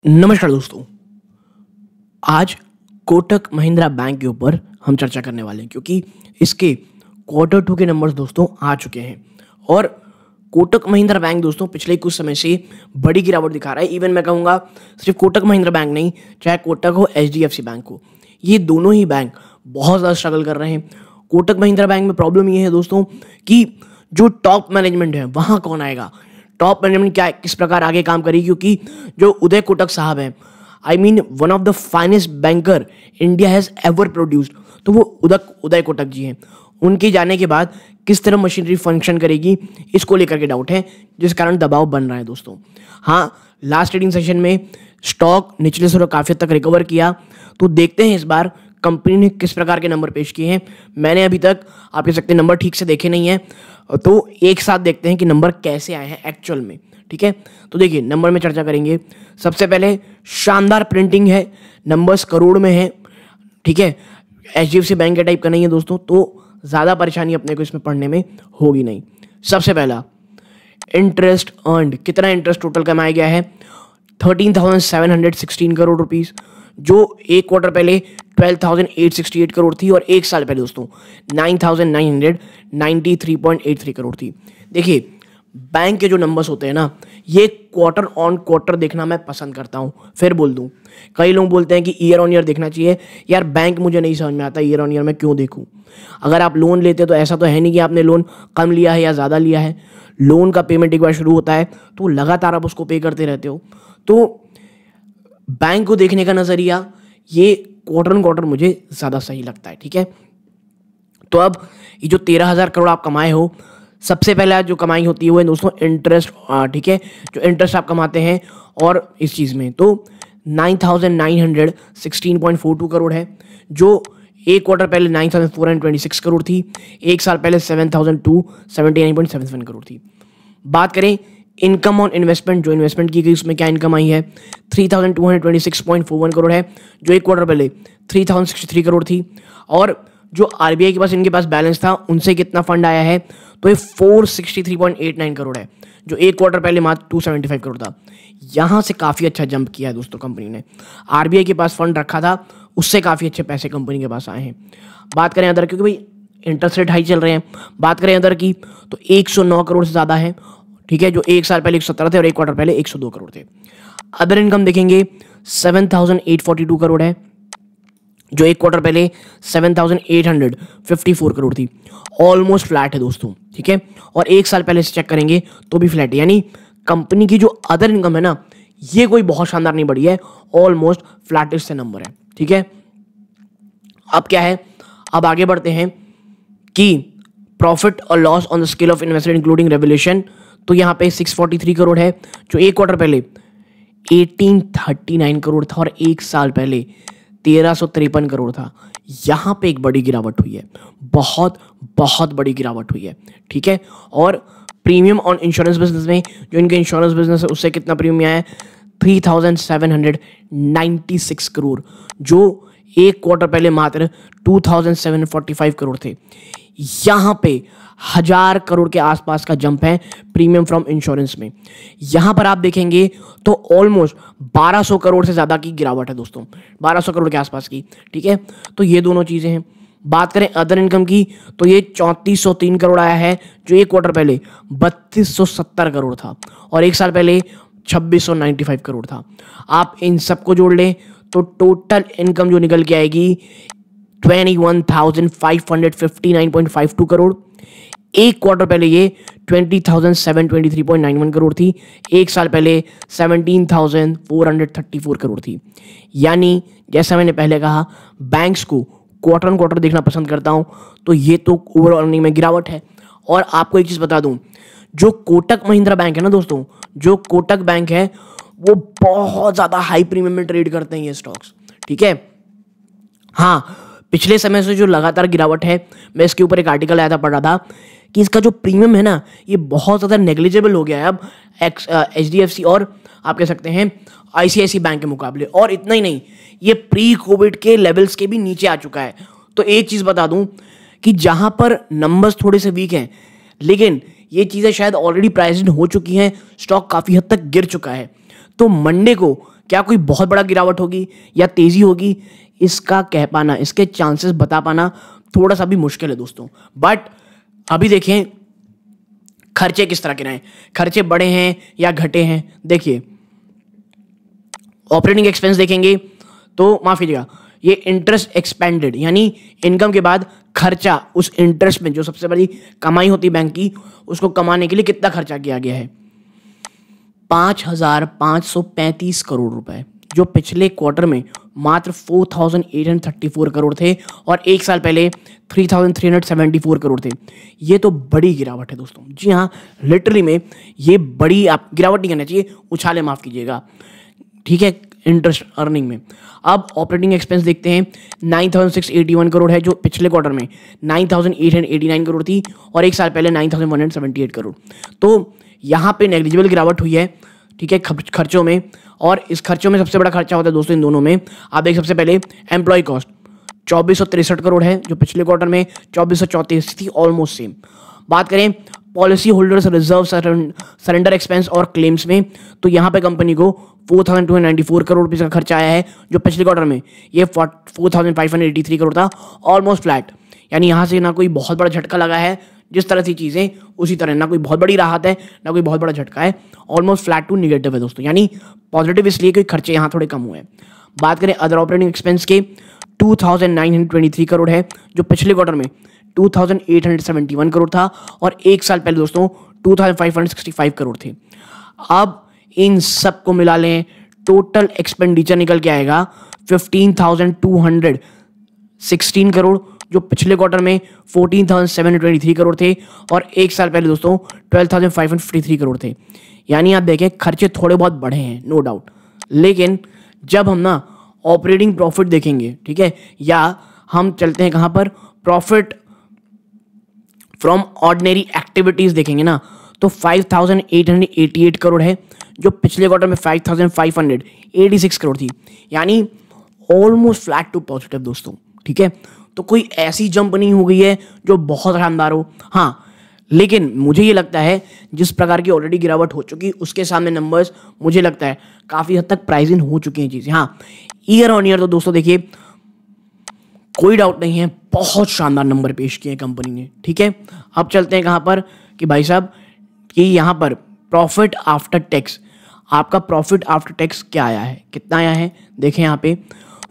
नमस्कार दोस्तों। आज कोटक महिंद्रा बैंक के ऊपर हम चर्चा करने वाले हैं क्योंकि इसके क्वार्टर टू के नंबर्स दोस्तों आ चुके हैं और कोटक महिंद्रा बैंक दोस्तों पिछले कुछ समय से बड़ी गिरावट दिखा रहा है। इवन मैं कहूँगा सिर्फ कोटक महिंद्रा बैंक नहीं, चाहे कोटक हो HDFC बैंक हो, ये दोनों ही बैंक बहुत ज़्यादा स्ट्रगल कर रहे हैं। कोटक महिंद्रा बैंक में प्रॉब्लम ये है दोस्तों कि जो टॉप मैनेजमेंट है वहाँ कौन आएगा, टॉप मैनेजमेंट क्या किस प्रकार आगे काम करेगी, क्योंकि जो उदय कोटक साहब हैं, I mean one of the finest banker India has ever produced, तो वो उदय कोटक जी हैं। उनके जाने के बाद किस तरह मशीनरी फंक्शन करेगी इसको लेकर के डाउट है, जिस कारण दबाव बन रहा है दोस्तों। हाँ, लास्ट ट्रेडिंग सेशन में स्टॉक निचले स्तर काफ़ी हद तक रिकवर किया, तो देखते हैं इस बार कंपनी ने किस प्रकार के नंबर पेश किए हैं। मैंने अभी तक आप कह सकते हैं नंबर ठीक से देखे नहीं है, तो एक साथ देखते हैं कि नंबर कैसे आए हैं एक्चुअल में। ठीक है, तो देखिए नंबर में चर्चा करेंगे। सबसे पहले शानदार प्रिंटिंग है, नंबर्स करोड़ में है। ठीक है, HDFC बैंक के टाइप का नहीं है दोस्तों, तो ज़्यादा परेशानी अपने को इसमें पढ़ने में होगी नहीं। सबसे पहला इंटरेस्ट अर्नड, कितना इंटरेस्ट टोटल कमाया गया है 13,716 करोड़ रुपीस, जो एक क्वार्टर पहले 12,868 करोड़ थी और एक साल पहले दोस्तों 9,993.83 करोड़ थी। देखिए बैंक के जो नंबर्स होते हैं ना, ये क्वार्टर ऑन क्वार्टर देखना मैं पसंद करता हूँ। फिर बोल दूँ, कई लोग बोलते हैं कि ईयर ऑन ईयर देखना चाहिए। यार बैंक मुझे नहीं समझ में आता ईयर ऑन ईयर मैं क्यों देखूँ। अगर आप लोन लेते तो ऐसा तो है नहीं कि आपने लोन कम लिया है या ज़्यादा लिया है। लोन का पेमेंट एक बार शुरू होता है तो लगातार आप उसको पे करते रहते हो। तो बैंक को देखने का नज़रिया ये क्वार्टर ऑन क्वार्टर मुझे ज़्यादा सही लगता है। ठीक है, तो अब ये जो 13,000 करोड़ आप कमाए हो, सबसे पहले जो कमाई होती है वो है दोस्तों इंटरेस्ट। ठीक है, जो इंटरेस्ट आप कमाते हैं और इस चीज़ में तो 9,916.42 करोड़ है, जो एक क्वार्टर पहले 9,426 करोड़ थी, एक साल पहले 7,279.77 करोड़ थी। बात करें इनकम ऑन इन्वेस्टमेंट, जो इन्वेस्टमेंट की गई उसमें क्या इनकम आई है 3,226.41 करोड़ है, जो एक क्वार्टर पहले 3,063 करोड़ थी। और जो RBI के पास इनके पास बैलेंस था उनसे कितना फंड आया है तो ये 463.89 करोड़ है, जो एक क्वार्टर पहले मात्र 275 करोड़ था। यहाँ से काफ़ी अच्छा जंप किया है दोस्तों कंपनी ने। RBI के पास फंड रखा था, उससे काफ़ी अच्छे पैसे कंपनी के पास आए हैं। बात करें अदर, क्योंकि भाई इंटरेस्ट रेट हाई चल रहे हैं, बात करें अदर की तो 109 करोड़ से ज़्यादा है। ठीक है, जो एक साल पहले 117 थे और एक क्वार्टर पहले 102 करोड़ थे। अदर इनकम देखेंगे 7,842 करोड़ है, जो एक क्वार्टर पहले 7,854 करोड़ थी। ऑलमोस्ट फ्लैट है दोस्तों। ठीक है, और एक साल पहले से चेक करेंगे तो भी फ्लैट है, यानी कंपनी की जो अदर इनकम है ना, ये कोई बहुत शानदार नहीं बढ़ी है, ऑलमोस्ट फ्लैटिश से नंबर है। ठीक है, अब क्या है, अब आगे बढ़ते हैं कि प्रॉफिट और loss on the scale of investment including revolution, तो यहाँ पे 643 करोड़ है, जो एक क्वार्टर पहले 1839 करोड़ था और एक साल पहले 1353 करोड़ था। यहाँ पे एक बड़ी गिरावट हुई है, बहुत बहुत बड़ी गिरावट हुई है। ठीक है, और प्रीमियम ऑन इंश्योरेंस बिजनेस में, जो इनके इंश्योरेंस बिजनेस है उससे कितना प्रीमियम आया है 3,796 करोड़, जो एक क्वार्टर पहले मात्र 2,745 करोड़ थे। यहाँ पे 1,000 करोड़ के आसपास का जंप है प्रीमियम फ्रॉम इंश्योरेंस में। यहाँ पर आप देखेंगे तो ऑलमोस्ट 1,200 करोड़ से ज़्यादा की गिरावट है दोस्तों, 1,200 करोड़ के आसपास की। ठीक है, तो ये दोनों चीज़ें हैं। बात करें अदर इनकम की तो ये 3,403 करोड़ आया है, जो एक क्वार्टर पहले 3,270 करोड़ था और एक साल पहले 2,695 करोड़ था। आप इन सबको जोड़ लें तो टोटल इनकम जो निकल के आएगी 21,559.52 करोड़। एक क्वार्टर पहले ये 20,723.91 करोड़ थी, एक साल पहले 17,434 करोड़ थी। यानी जैसा मैंने पहले कहा, बैंक्स को क्वार्टर ऑन क्वार्टर देखना पसंद करता हूं, तो ये तो ओवरऑल अर्निंग में गिरावट है। और आपको एक चीज़ बता दूं, जो कोटक महिंद्रा बैंक है ना दोस्तों, जो कोटक बैंक है वो बहुत ज़्यादा हाई प्रीमियम में ट्रेड करते हैं ये स्टॉक्स। ठीक है, हाँ, पिछले समय से जो लगातार गिरावट है, मैं इसके ऊपर एक आर्टिकल आया था, पढ़ रहा था कि इसका जो प्रीमियम है ना, ये बहुत ज़्यादा नेग्लिजिबल हो गया है अब HDFC और आप कह सकते हैं ICICI बैंक के मुकाबले। और इतना ही नहीं, ये प्री कोविड के लेवल्स के भी नीचे आ चुका है। तो एक चीज़ बता दूं कि जहां पर नंबर्स थोड़े से वीक हैं, लेकिन ये चीज़ें शायद ऑलरेडी प्राइस्ड हो चुकी हैं, स्टॉक काफ़ी हद तक गिर चुका है। तो मंडे को क्या कोई बहुत बड़ा गिरावट होगी या तेजी होगी, इसका कह पाना, इसके चांसेस बता पाना थोड़ा सा भी मुश्किल है दोस्तों। बट अभी देखें खर्चे किस तरह के रहे, खर्चे बढ़े हैं या घटे हैं। देखिए ऑपरेटिंग एक्सपेंस देखेंगे तो माफ कीजिएगा, ये इंटरेस्ट एक्सपेंडेड यानी इनकम के बाद खर्चा, उस इंटरेस्ट में जो सबसे बड़ी कमाई होती है बैंक की, उसको कमाने के लिए कितना खर्चा किया गया है, 5,535 करोड़ रुपए, जो पिछले क्वार्टर में मात्र 4,834 करोड़ थे और एक साल पहले 3,374 करोड़ थे। ये तो बड़ी गिरावट है दोस्तों। जी हाँ, लिटरली में ये बड़ी, आप गिरावट नहीं कहना चाहिए, उछाले माफ कीजिएगा, ठीक है, इंटरेस्ट अर्निंग में। अब ऑपरेटिंग एक्सपेंस देखते हैं, 9,681 करोड़ है, जो पिछले क्वार्टर में 9,889 करोड़ थी और एक साल पहले 9,178 करोड़। तो यहाँ पे नेग्लिजिबल गिरावट हुई है, ठीक है, खर्चों में। और इस खर्चों में सबसे बड़ा खर्चा होता है दोस्तों इन दोनों में। आप देख सबसे पहले एम्प्लॉय कॉस्ट 2,463 करोड़ है, जो पिछले क्वार्टर में 2,434 थी, ऑलमोस्ट सेम। बात करें policy holders reserve surrender expense और क्लेम्स में, तो यहाँ पे कंपनी को 4,294 करोड़ रुपये का खर्चा आया है, जो पिछले क्वार्टर में ये 4,583 करोड़ था, ऑलमोस्ट फ्लैट। यानी यहाँ से ना कोई बहुत बड़ा झटका लगा है, जिस तरह से चीज़ें उसी तरह, ना कोई बहुत बड़ी राहत है ना कोई बहुत बड़ा झटका है, ऑलमोस्ट फ्लैट टू निगेटिव है दोस्तों। यानी पॉजिटिव इसलिए कि खर्चे यहाँ थोड़े कम हुए हैं। बात करें अदर ऑपरेटिंग एक्सपेंस के, 2,923 करोड़ है, जो पिछले क्वार्टर में 2,871 करोड़ था और एक साल पहले दोस्तों 2,565 करोड़ थे। अब इन सब को मिला लें, टोटल एक्सपेंडिचर निकल के आएगा 15,216 करोड़, जो पिछले क्वार्टर में 14,723 करोड़ थे और एक साल पहले दोस्तों 12,553 करोड़ थे। यानी आप देखें खर्चे थोड़े बहुत बढ़े हैं, नो डाउट, लेकिन जब हम ना ऑपरेटिंग प्रॉफिट देखेंगे, ठीक है, या हम चलते हैं कहाँ पर, प्रॉफिट फ्रॉम ऑर्डिनरी एक्टिविटीज देखेंगे ना, तो 5,888 करोड़ है, जो पिछले क्वार्टर में 5,586 करोड़ थी। यानी ऑलमोस्ट फ्लैट टू पॉजिटिव दोस्तों, ठीक है। तो कोई ऐसी जंप नहीं हो गई है जो बहुत शानदार हो, हाँ, लेकिन मुझे ये लगता है जिस प्रकार की ऑलरेडी गिरावट हो चुकी, उसके सामने नंबर्स मुझे लगता है काफ़ी हद तक प्राइस इन हो चुकी हैं चीज़ें। हाँ, ईयर ऑन ईयर तो दोस्तों देखिए कोई डाउट नहीं है, बहुत शानदार नंबर पेश किए हैं कंपनी ने, ठीक है। अब चलते हैं कहाँ पर कि भाई साहब कि यहाँ पर प्रॉफिट आफ्टर टैक्स, आपका प्रॉफिट आफ्टर टैक्स क्या आया है, कितना आया है, देखें यहाँ पे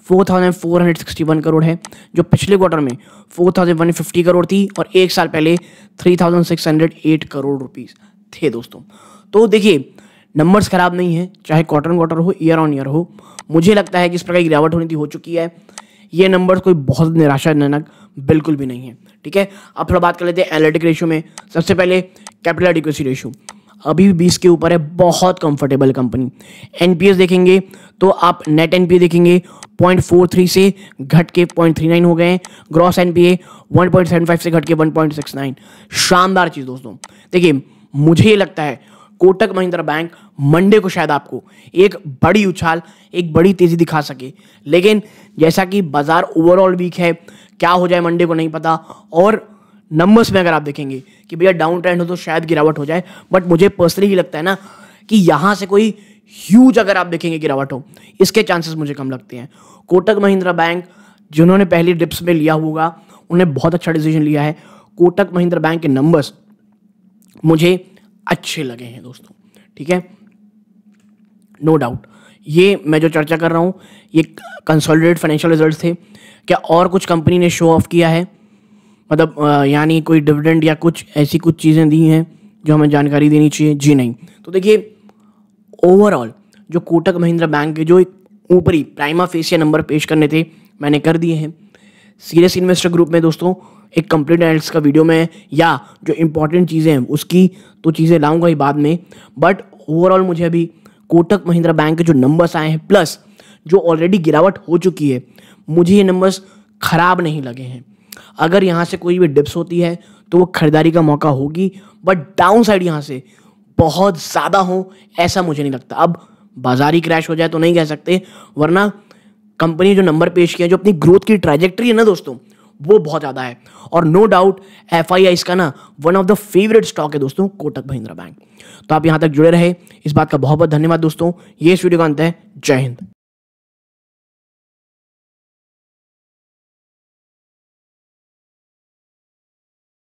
4,461 करोड़ है, जो पिछले क्वार्टर में 4,150 करोड़ थी और एक साल पहले 3,608 करोड़ रुपीस थे दोस्तों। तो देखिए नंबर्स खराब नहीं है, चाहे क्वार्टर ऑन क्वार्टर हो, ईयर ऑन ईयर हो। मुझे लगता है कि इस प्रकार की गिरावट होनी थी, हो चुकी है। ये नंबर्स कोई बहुत निराशाजनक बिल्कुल भी नहीं है, ठीक है। अब थोड़ा बात कर लेते हैं एनालिटिक रेशियो में। सबसे पहले कैपिटल एडिक्वेसी रेशियो अभी भी 20 के ऊपर है, बहुत कंफर्टेबल कंपनी। एनपीएस देखेंगे तो आप नेट एनपीए देखेंगे 0.43 से घट के 0.39 हो गए हैं, ग्रॉस एनपीए 1.75 से घट के 1.69। शानदार चीज़ दोस्तों। देखिए मुझे ये लगता है कोटक महिंद्रा बैंक मंडे को शायद आपको एक बड़ी उछाल, एक बड़ी तेजी दिखा सके, लेकिन जैसा कि बाजार ओवरऑल वीक है, क्या हो जाए मंडे को नहीं पता। और नंबर्स में अगर आप देखेंगे कि भैया डाउन ट्रेंड हो तो शायद गिरावट हो जाए, बट मुझे पर्सनली लगता है ना कि यहाँ से कोई ह्यूज अगर आप देखेंगे गिरावट हो, इसके चांसेस मुझे कम लगते हैं। कोटक महिंद्रा बैंक जिन्होंने पहली डिप्स में लिया होगा उन्हें बहुत अच्छा डिसीजन लिया है। कोटक महिंद्रा बैंक के नंबर्स मुझे अच्छे लगे हैं दोस्तों, ठीक है, नो डाउट। ये मैं जो चर्चा कर रहा हूँ ये कंसोलिडेटेड फाइनेंशियल रिजल्ट्स थे। क्या और कुछ कंपनी ने शो ऑफ किया है, मतलब यानी कोई डिविडेंड या कुछ ऐसी कुछ चीज़ें दी हैं जो हमें जानकारी देनी चाहिए? जी नहीं। तो देखिए ओवरऑल जो कोटक महिंद्रा बैंक के जो एक ऊपरी प्राइमा फेसिया नंबर पेश करने थे मैंने कर दिए हैं। सीरियस इन्वेस्टर ग्रुप में दोस्तों एक कंप्लीट एनालिसिस का वीडियो में या जो इंपॉर्टेंट चीज़ें हैं उसकी तो चीज़ें लाऊंगा ही बाद में, बट ओवरऑल मुझे अभी कोटक महिंद्रा बैंक के जो नंबर्स आए हैं प्लस जो ऑलरेडी गिरावट हो चुकी है, मुझे ये नंबर्स खराब नहीं लगे हैं। अगर यहाँ से कोई भी डिप्स होती है तो वो खरीदारी का मौका होगी, बट डाउन साइड यहाँ से बहुत ज़्यादा हो ऐसा मुझे नहीं लगता। अब बाजारी क्रैश हो जाए तो नहीं कह सकते, वरना कंपनी जो नंबर पेश किया, जो अपनी ग्रोथ की ट्रैजेक्टरी है ना दोस्तों, वो बहुत ज़्यादा है। और नो डाउट FII इसका ना one of the favourite stock है दोस्तों, कोटक महिंद्रा बैंक। तो आप यहाँ तक जुड़े रहे, इस बात का बहुत बहुत धन्यवाद दोस्तों। ये इस वीडियो का अंत है। जय हिंद।